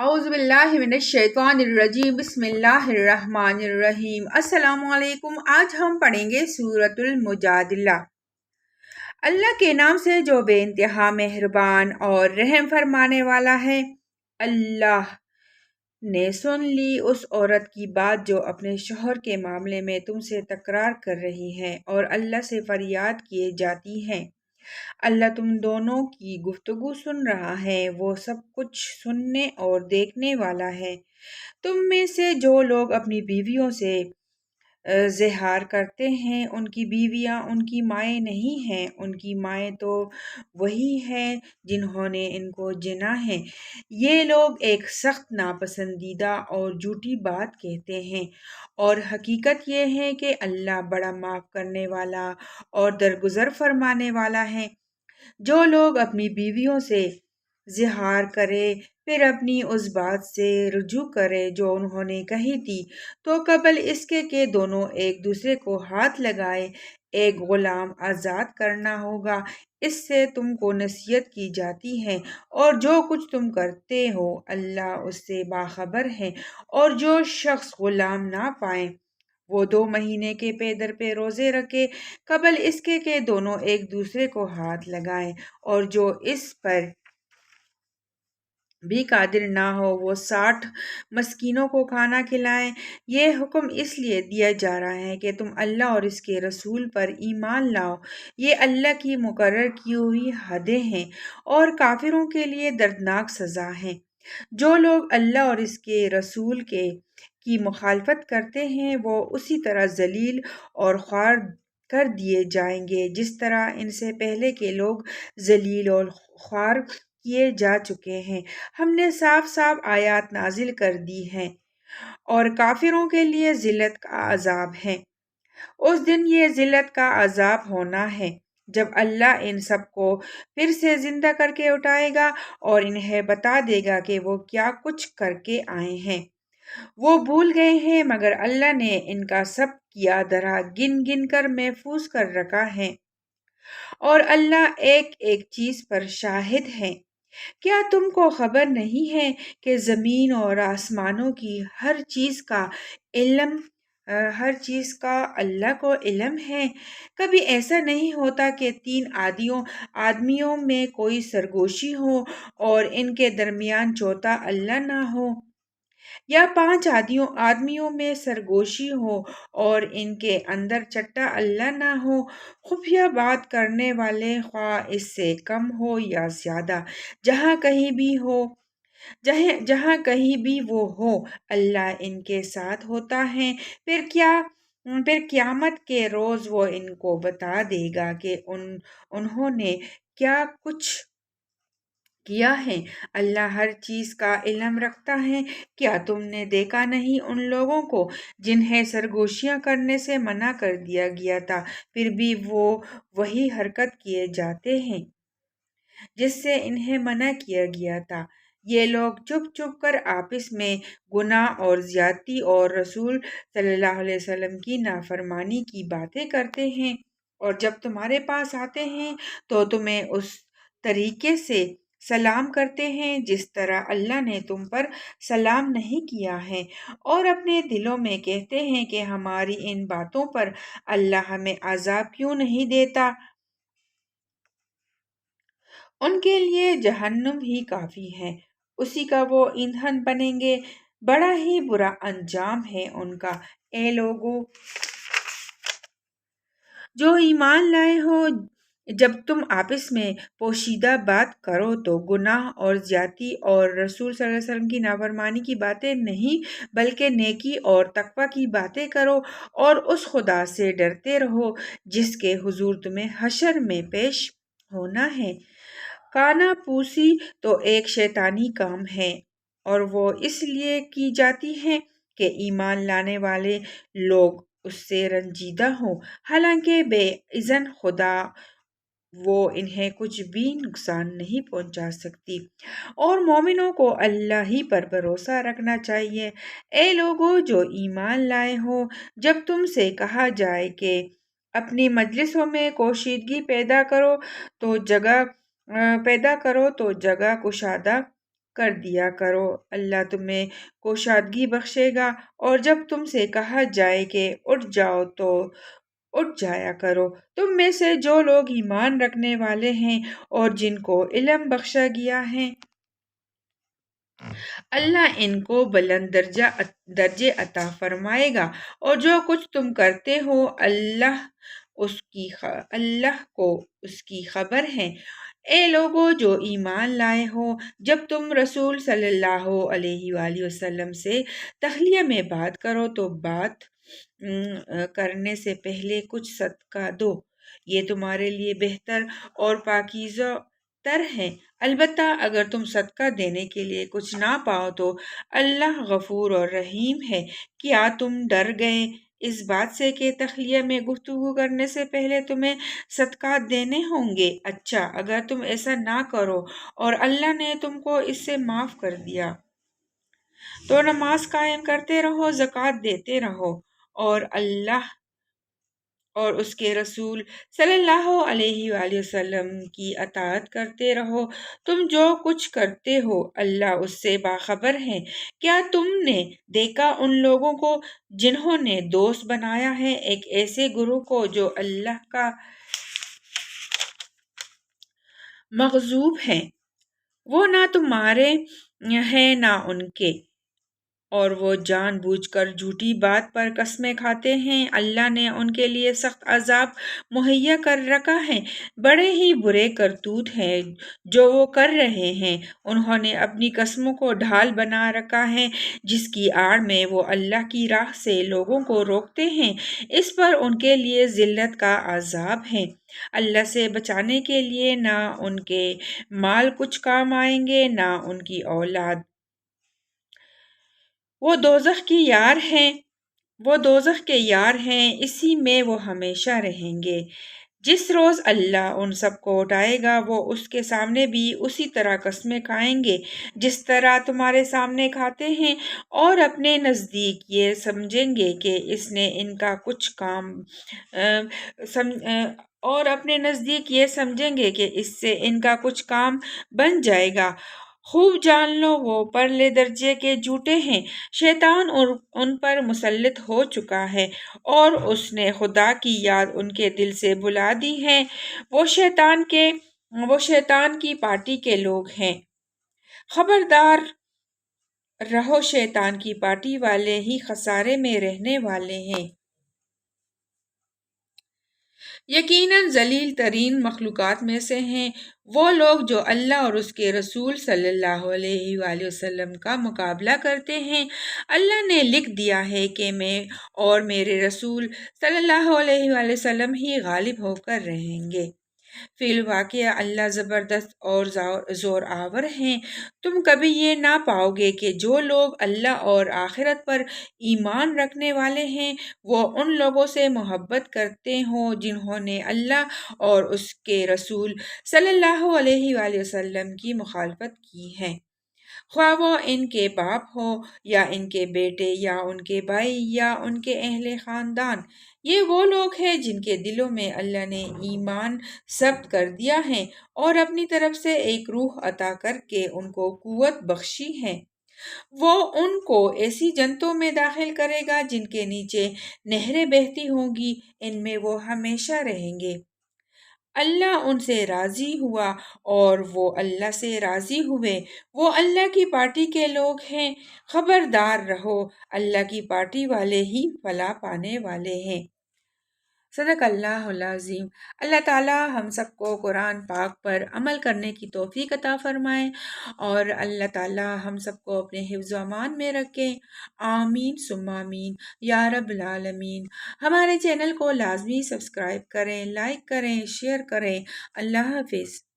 اعوذ باللہ من الشیطان الرجیم بسم اللہ الرحمن الرحیم۔ السلام علیکم۔ آج ہم پڑھیں گے سورۃ المجادلہ۔ اللہ کے نام سے جو بے انتہا مہربان اور رحم فرمانے والا ہے۔ اللہ نے سن لی اس عورت کی بات جو اپنے شوہر کے معاملے میں تم سے تکرار کر رہی ہے اور اللہ سے فریاد کیے جاتی ہے۔ اللہ تم دونوں کی گفتگو سن رہا ہے، وہ سب کچھ سننے اور دیکھنے والا ہے۔ تم میں سے جو لوگ اپنی بیویوں سے زہار کرتے ہیں، ان کی بیویاں ان کی مائیں نہیں ہیں، ان کی مائیں تو وہی ہیں جنہوں نے ان کو جنا ہے۔ یہ لوگ ایک سخت ناپسندیدہ اور جھوٹی بات کہتے ہیں، اور حقیقت یہ ہے کہ اللہ بڑا معاف کرنے والا اور درگزر فرمانے والا ہے۔ جو لوگ اپنی بیویوں سے زہار کرے پھر اپنی اس بات سے رجوع کرے جو انہوں نے کہی تھی، تو قبل اس کے کہ دونوں ایک دوسرے کو ہاتھ لگائے ایک غلام آزاد کرنا ہوگا۔ اس سے تم کو نصیحت کی جاتی ہے، اور جو کچھ تم کرتے ہو اللہ اس سے باخبر ہے۔ اور جو شخص غلام نہ پائے وہ 2 مہینے کے پے در پہ روزے رکھے قبل اس کے کہ دونوں ایک دوسرے کو ہاتھ لگائیں، اور جو اس پر بھی قادر نہ ہو وہ 60 مسکینوں کو کھانا کھلائیں۔ یہ حکم اس لیے دیا جا رہا ہے کہ تم اللہ اور اس کے رسول پر ایمان لاؤ۔ یہ اللہ کی مقرر کی ہوئی حدیں ہیں اور کافروں کے لیے دردناک سزا ہے۔ جو لوگ اللہ اور اس کے رسول کی مخالفت کرتے ہیں وہ اسی طرح ذلیل اور خوار کر دیے جائیں گے جس طرح ان سے پہلے کے لوگ ذلیل اور خوار کیے جا چکے ہیں۔ ہم نے صاف صاف آیات نازل کر دی ہیں اور کافروں کے لیے ذلت کا عذاب ہے۔ اس دن یہ ذلت کا عذاب ہونا ہے جب اللہ ان سب کو پھر سے زندہ کر کے اٹھائے گا اور انہیں بتا دے گا کہ وہ کیا کچھ کر کے آئے ہیں۔ وہ بھول گئے ہیں مگر اللہ نے ان کا سب کیا دھرا گن گن کر محفوظ کر رکھا ہے، اور اللہ ایک ایک چیز پر شاہد ہے۔ کیا تم کو خبر نہیں ہے کہ زمین اور آسمانوں کی ہر چیز کا اللہ کو علم ہے؟ کبھی ایسا نہیں ہوتا کہ 3 آدمیوں میں کوئی سرگوشی ہو اور ان کے درمیان چوتھا اللہ نہ ہو، یا 5 آدمیوں میں سرگوشی ہو اور ان کے اندر چھٹا اللہ نہ ہو۔ خفیہ بات کرنے والے خواہ اس سے کم ہو یا زیادہ، جہاں کہیں بھی وہ ہو اللہ ان کے ساتھ ہوتا ہے۔ پھر قیامت کے روز وہ ان کو بتا دے گا کہ انہوں نے کیا کچھ کیا ہے۔ اللہ ہر چیز کا علم رکھتا ہے۔ کیا تم نے دیکھا نہیں ان لوگوں کو جنہیں سرگوشیاں کرنے سے منع کر دیا گیا تھا، پھر بھی وہ وہی حرکت کیے جاتے ہیں جس سے انہیں منع کیا گیا تھا۔ یہ لوگ چھپ چھپ کر آپس میں گناہ اور زیادتی اور رسول صلی اللہ علیہ وسلم کی نافرمانی کی باتیں کرتے ہیں، اور جب تمہارے پاس آتے ہیں تو تمہیں اس طریقے سے سلام کرتے ہیں جس طرح اللہ نے تم پر سلام نہیں کیا ہے، اور اپنے دلوں میں کہتے ہیں کہ ہماری ان باتوں پر اللہ ہمیں عذاب کیوں نہیں دیتا۔ ان کے لیے جہنم ہی کافی ہے، اسی کا وہ ایندھن بنیں گے، بڑا ہی برا انجام ہے ان کا۔ اے لوگو جو ایمان لائے ہو، جب تم آپس میں پوشیدہ بات کرو تو گناہ اور زیادتی اور رسول صلی اللہ علیہ وسلم کی نافرمانی کی باتیں نہیں بلکہ نیکی اور تقوی کی باتیں کرو، اور اس خدا سے ڈرتے رہو جس کے حضور تمہیں حشر میں پیش ہونا ہے۔ کانا پوسی تو ایک شیطانی کام ہے، اور وہ اس لیے کی جاتی ہے کہ ایمان لانے والے لوگ اس سے رنجیدہ ہوں، حالانکہ بے اذن خدا وہ انہیں کچھ بھی نقصان نہیں پہنچا سکتی۔ اور مومنوں کو اللہ ہی پر بھروسہ رکھنا چاہیے۔ اے لوگو جو ایمان لائے ہو، جب تم سے کہا جائے کہ اپنی مجلسوں میں کشیدگی پیدا کرو تو جگہ کشادہ کر دیا کرو، اللہ تمہیں کوشادگی بخشے گا، اور جب تم سے کہا جائے کہ اٹھ جاؤ تو اٹھ جایا کرو۔ تم میں سے جو لوگ ایمان رکھنے والے ہیں اور جن کو علم بخشا گیا ہے، اللہ ان کو بلند درجے عطا فرمائے گا، اور جو کچھ تم کرتے ہو اللہ کو اس کی خبر ہے۔ اے لوگو جو ایمان لائے ہو، جب تم رسول صلی اللہ علیہ وآلہ وسلم سے تخلیہ میں بات کرو تو بات کرنے سے پہلے کچھ صدقہ دو، یہ تمہارے لیے بہتر اور پاکیزہ تر ہے۔ البتہ اگر تم صدقہ دینے کے لیے کچھ نہ پاؤ تو اللہ غفور اور رحیم ہے۔ کیا تم ڈر گئے اس بات سے کہ تخلیہ میں گفتگو کرنے سے پہلے تمہیں صدقات دینے ہوں گے؟ اچھا، اگر تم ایسا نہ کرو اور اللہ نے تم کو اس سے معاف کر دیا تو نماز قائم کرتے رہو، زکوٰۃ دیتے رہو، اور اللہ اور اس کے رسول صلی اللہ علیہ وآلہ وسلم کی اطاعت کرتے رہو۔ تم جو کچھ کرتے ہو اللہ اس سے باخبر ہے۔ کیا تم نے دیکھا ان لوگوں کو جنہوں نے دوست بنایا ہے ایک ایسے گروہ کو جو اللہ کا مغضوب ہیں؟ وہ نہ تمہارے ہیں نہ ان کے، اور وہ جان بوجھ کر جھوٹی بات پر قسمیں کھاتے ہیں۔ اللہ نے ان کے لیے سخت عذاب مہیا کر رکھا ہے، بڑے ہی برے کرتوت ہیں جو وہ کر رہے ہیں۔ انہوں نے اپنی قسموں کو ڈھال بنا رکھا ہے جس کی آڑ میں وہ اللہ کی راہ سے لوگوں کو روکتے ہیں، اس پر ان کے لیے ذلت کا عذاب ہے۔ اللہ سے بچانے کے لیے نہ ان کے مال کچھ کام آئیں گے نہ ان کی اولاد، وہ دوزخ کے یار ہیں، اسی میں وہ ہمیشہ رہیں گے۔ جس روز اللہ ان سب کو اٹھائے گا وہ اس کے سامنے بھی اسی طرح قسمیں کھائیں گے جس طرح تمہارے سامنے کھاتے ہیں، اور اپنے نزدیک یہ سمجھیں گے کہ اس نے ان کا کچھ کام اور اپنے نزدیک یہ سمجھیں گے کہ اس سے ان کا کچھ کام بن جائے گا۔ خوب جان لو وہ پرلے درجے کے جھوٹے ہیں، شیطان ان پر مسلط ہو چکا ہے، اور اس نے خدا کی یاد ان کے دل سے بھلا دی ہے۔ وہ شیطان کی پارٹی کے لوگ ہیں، خبردار رہو، شیطان کی پارٹی والے ہی خسارے میں رہنے والے ہیں۔ یقیناً ذلیل ترین مخلوقات میں سے ہیں وہ لوگ جو اللہ اور اس کے رسول صلی اللہ علیہ وآلہ وسلم کا مقابلہ کرتے ہیں۔ اللہ نے لکھ دیا ہے کہ میں اور میرے رسول صلی اللہ علیہ وآلہ وسلم ہی غالب ہو کر رہیں گے۔ فی الواقع اللہ زبردست اور زور آور ہیں۔ تم کبھی یہ نہ پاؤ گے کہ جو لوگ اللہ اور آخرت پر ایمان رکھنے والے ہیں وہ ان لوگوں سے محبت کرتے ہوں جنہوں نے اللہ اور اس کے رسول صلی اللہ علیہ وآلہ وسلم کی مخالفت کی ہے، خواہ وہ ان کے باپ ہوں یا ان کے بیٹے یا ان کے بھائی یا ان کے اہل خاندان۔ یہ وہ لوگ ہیں جن کے دلوں میں اللہ نے ایمان ثبت کر دیا ہے اور اپنی طرف سے ایک روح عطا کر کے ان کو قوت بخشی ہے۔ وہ ان کو ایسی جنتوں میں داخل کرے گا جن کے نیچے نہریں بہتی ہوں گی، ان میں وہ ہمیشہ رہیں گے۔ اللہ ان سے راضی ہوا اور وہ اللہ سے راضی ہوئے، وہ اللہ کی پارٹی کے لوگ ہیں۔ خبردار رہو، اللہ کی پارٹی والے ہی فلاح پانے والے ہیں۔ صدق اللہ العظیم۔ اللہ تعالی ہم سب کو قرآن پاک پر عمل کرنے کی توفیق عطا فرمائے، اور اللہ تعالی ہم سب کو اپنے حفظ و امان میں رکھے، آمین ثم آمین یا رب العالمین۔ ہمارے چینل کو لازمی سبسکرائب کریں، لائک کریں، شیئر کریں۔ اللہ حافظ۔